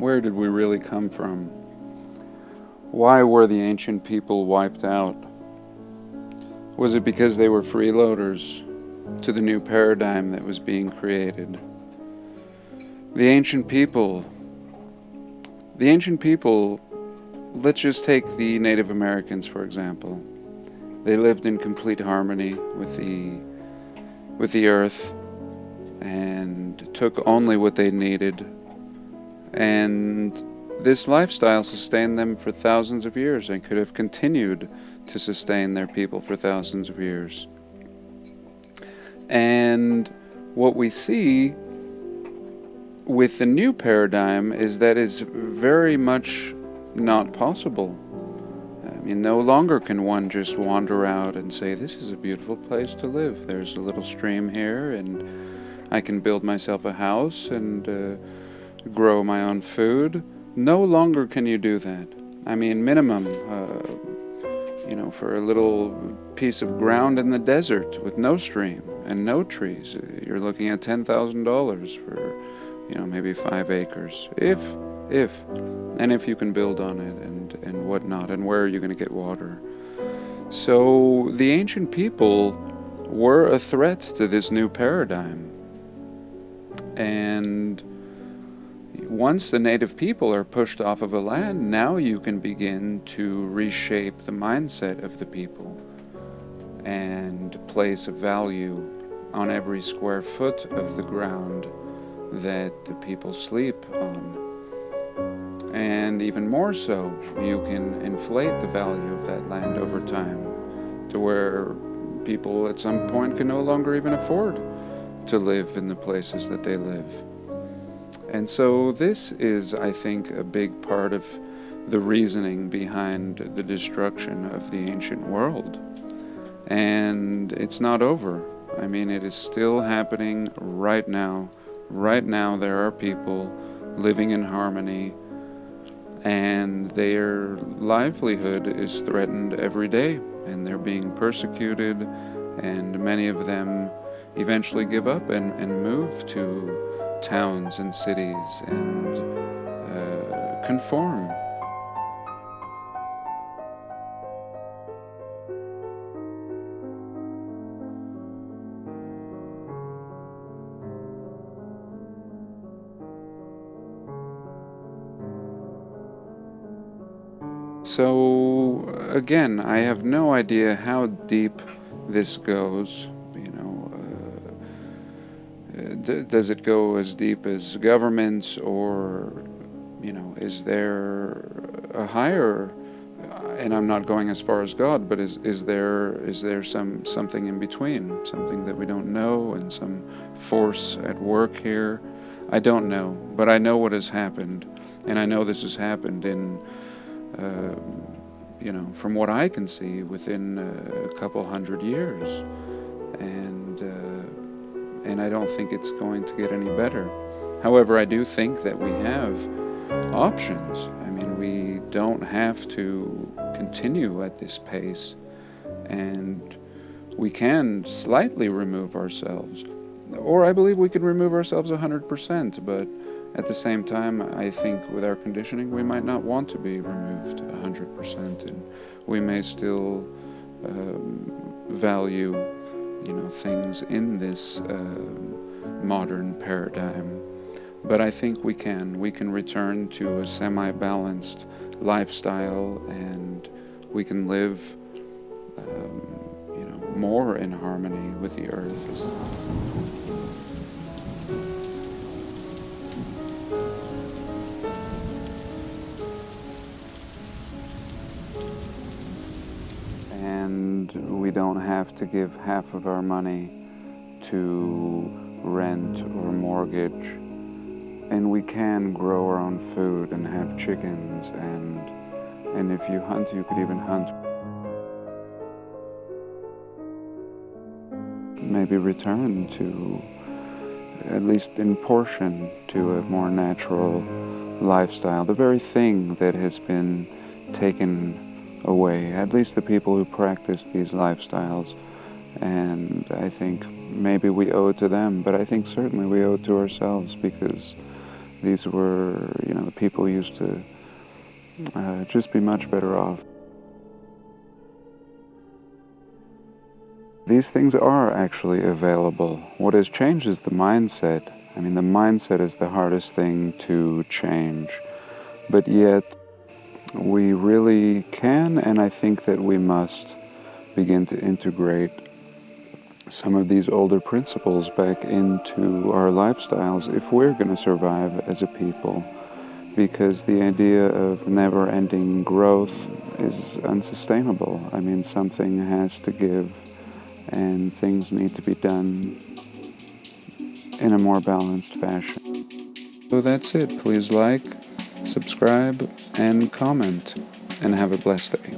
Where did we really come from? Why were the ancient people wiped out? Was it because they were freeloaders to the new paradigm that was being created? The ancient people, the ancient people, let's just take the Native Americans for example. They lived in complete harmony with the earth and took only what they needed. And this lifestyle sustained them for thousands of years and could have continued to sustain their people for thousands of years. And what we see with the new paradigm is that is very much not possible. I mean, no longer can one just wander out and say, this is a beautiful place to live. There's a little stream here and I can build myself a house and grow my own food. No longer can you do that. I mean, minimum, for a little piece of ground in the desert with no stream and no trees, you're looking at $10,000 for, maybe 5 acres. If you can build on it and whatnot, and where are you going to get water? So the ancient people were a threat to this new paradigm. And once the native people are pushed off of a land, now you can begin to reshape the mindset of the people and place a value on every square foot of the ground that the people sleep on. And even more so, you can inflate the value of that land over time to where people at some point can no longer even afford to live in the places that they live. And so this is, I think, a big part of the reasoning behind the destruction of the ancient world. And it's not over. I mean, it is still happening right now. Right now there are people living in harmony, and their livelihood is threatened every day, and they're being persecuted, and many of them eventually give up and move to towns and cities and conform. So again, I have no idea how deep this goes. Does it go as deep as governments, or is there a higher? And I'm not going as far as God, but is there something in between, something that we don't know, and some force at work here? I don't know, but I know what has happened, and I know this has happened in. From what I can see, within a couple hundred years, and I don't think it's going to get any better. However, I do think that we have options. I mean, we don't have to continue at this pace, and we can slightly remove ourselves, or I believe we can remove ourselves 100%, but at the same time, I think with our conditioning, we might not want to be removed 100%, and we may still value, things in this modern paradigm. But I think we can return to a semi-balanced lifestyle, and we can live, more in harmony with the earth. And we don't have to give half of our money to rent or mortgage, and we can grow our own food and have chickens, and if you hunt, you could even hunt. Maybe return to, at least in portion, to a more natural lifestyle, the very thing that has been taken away, at least the people who practice these lifestyles. And I think maybe we owe it to them, but I think certainly we owe it to ourselves, because These were, the people used to just be much better off. These things are actually available. What has changed is the mindset. I mean, the mindset is the hardest thing to change. But yet, we really can, and I think that we must begin to integrate some of these older principles back into our lifestyles if we're going to survive as a people. Because the idea of never-ending growth is unsustainable. I mean, something has to give, and things need to be done in a more balanced fashion. So that's it. Please like, subscribe, and comment, and have a blessed day.